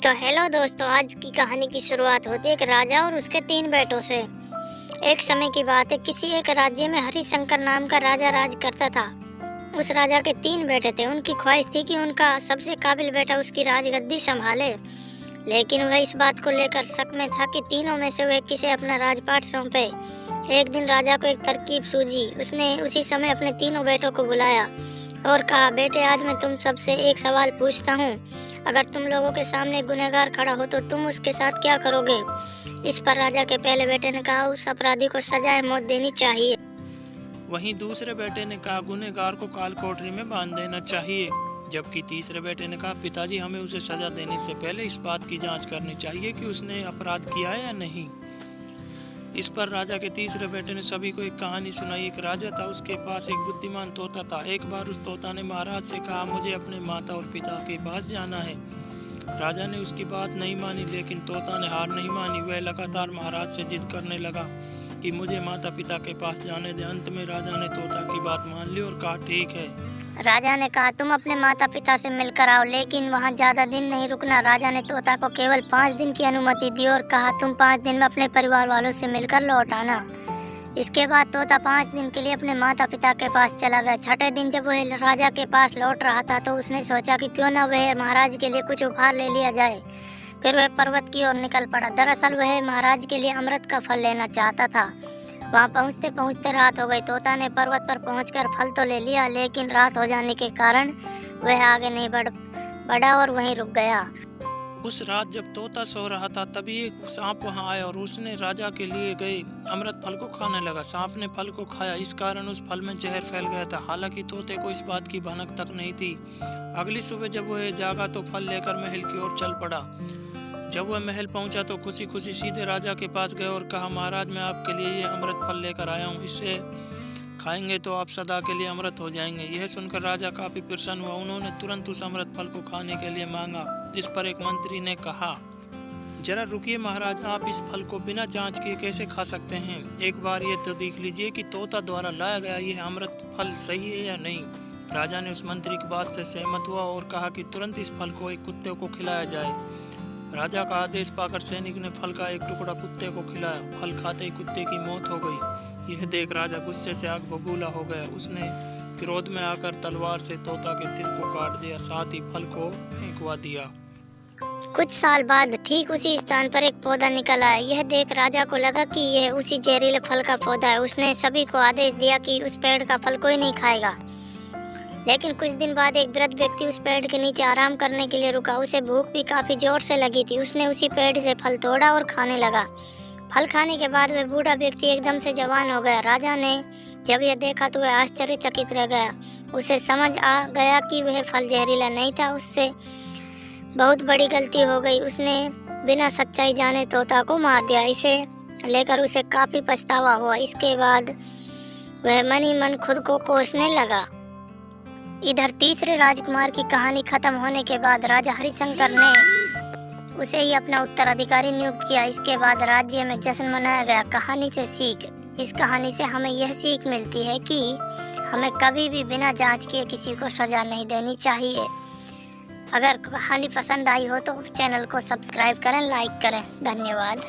तो हेलो दोस्तों, आज की कहानी की शुरुआत होती है एक राजा और उसके 3 बेटों से। एक समय की बात है, किसी एक राज्य में हरिशंकर नाम का राजा राज करता था। उस राजा के 3 बेटे थे। उनकी ख्वाहिश थी कि उनका सबसे काबिल बेटा उसकी राजगद्दी संभाले, लेकिन वह इस बात को लेकर शक में था कि तीनों में से वह किसे अपना राजपाट सौंपे। एक दिन राजा को एक तरकीब सूझी। उसने उसी समय अपने तीनों बेटों को बुलाया और कहा, बेटे, आज मैं तुम सबसे एक सवाल पूछता हूँ। अगर तुम लोगों के सामने गुनहगार खड़ा हो तो तुम उसके साथ क्या करोगे? इस पर राजा के पहले बेटे ने कहा, उस अपराधी को सजाए मौत देनी चाहिए। वहीं दूसरे बेटे ने कहा, गुनहगार को काल कोठरी में बांध देना चाहिए। जबकि तीसरे बेटे ने कहा, पिताजी, हमें उसे सजा देने से पहले इस बात की जांच करनी चाहिए कि उसने अपराध किया है या नहीं। इस पर राजा के तीसरे बेटे ने सभी को एक कहानी सुनाई। एक राजा था, उसके पास एक बुद्धिमान तोता था। एक बार उस तोता ने महाराज से कहा, मुझे अपने माता और पिता के पास जाना है। राजा ने उसकी बात नहीं मानी, लेकिन तोता ने हार नहीं मानी। वह लगातार महाराज से जिद करने लगा कि मुझे माता पिता के पास जाने दे। अंत में राजा ने तोता की बात मान ली और कहा, ठीक है। राजा ने कहा, तुम अपने माता पिता से मिलकर आओ, लेकिन वहाँ ज्यादा दिन नहीं रुकना। राजा ने तोता को केवल 5 दिन की अनुमति दी और कहा, तुम 5 दिन में अपने परिवार वालों से मिलकर लौट आना। इसके बाद तोता 5 दिन के लिए अपने माता पिता के पास चला गया। छठे दिन जब वह राजा के पास लौट रहा था तो उसने सोचा कि क्यों न वह महाराज के लिए कुछ उपहार ले लिया जाए। फिर वह पर्वत की ओर निकल पड़ा। दरअसल वह महाराज के लिए अमृत का फल लेना चाहता था। वहाँ पहुँचते पहुँचते रात हो गई। तोता ने पर्वत पर पहुँचकर फल तो ले लिया, लेकिन रात हो जाने के कारण वह आगे नहीं बढ़ा और वहीं रुक गया। उस रात जब तोता सो रहा था, तभी एक सांप वहां आया और उसने राजा के लिए गए अमृत फल को खाने लगा। सांप ने फल को खाया, इस कारण उस फल में जहर फैल गया था। हालांकि तोते को इस बात की भनक तक नहीं थी। अगली सुबह जब वह जागा तो फल लेकर महल की ओर चल पड़ा। जब वह महल पहुंचा तो खुशी खुशी सीधे राजा के पास गए और कहा, महाराज, मैं आपके लिए ये अमृत फल लेकर आया हूँ। इससे खाएंगे तो आप सदा के लिए अमृत हो जाएंगे। यह सुनकर राजा काफी प्रसन्न हुआ। उन्होंने तुरंत उस अमृत फल को खाने के लिए मांगा। इस पर एक मंत्री ने कहा, जरा रुकिए महाराज, आप इस फल को बिना जांच किए कैसे खा सकते हैं? एक बार ये तो देख लीजिए कि तोता द्वारा लाया गया यह अमृत फल सही है या नहीं। राजा ने उस मंत्री की बात से सहमत हुआ और कहा कि तुरंत इस फल को एक कुत्ते को खिलाया जाए। राजा का आदेश पाकर सैनिक ने फल का एक टुकड़ा कुत्ते को खिलाया। फल खाते ही कुत्ते की मौत हो गई। यह देख राजा गुस्से से आग बबूला हो गया। उसने क्रोध में आकर तलवार से तोता के सिर को काट दिया, साथ ही फल को फेंकवा दिया। कुछ साल बाद ठीक उसी स्थान पर एक पौधा निकल आया। यह देख राजा को लगा कि यह उसी जहरीले फल का पौधा है। उसने सभी को आदेश दिया कि उस पेड़ का फल कोई नहीं खाएगा। लेकिन कुछ दिन बाद एक वृद्ध व्यक्ति उस पेड़ के नीचे आराम करने के लिए रुका। उसे भूख भी काफी जोर से लगी थी। उसने उसी पेड़ से फल तोड़ा और खाने लगा। फल खाने के बाद वह बूढ़ा व्यक्ति एकदम से जवान हो गया। राजा ने जब यह देखा तो वह आश्चर्यचकित रह गया। उसे समझ आ गया कि वह फल जहरीला नहीं था। उससे बहुत बड़ी गलती हो गई। उसने बिना सच्चाई जाने तोता को मार दिया। इसे लेकर उसे काफी पछतावा हुआ। इसके बाद वह मन ही मन खुद को कोसने लगा। इधर तीसरे राजकुमार की कहानी खत्म होने के बाद राजा हरिशंकर ने उसे ही अपना उत्तराधिकारी नियुक्त किया। इसके बाद राज्य में जश्न मनाया गया। कहानी से सीख, इस कहानी से हमें यह सीख मिलती है कि हमें कभी भी बिना जांच किए किसी को सजा नहीं देनी चाहिए। अगर कहानी पसंद आई हो तो चैनल को सब्सक्राइब करें, लाइक करें। धन्यवाद।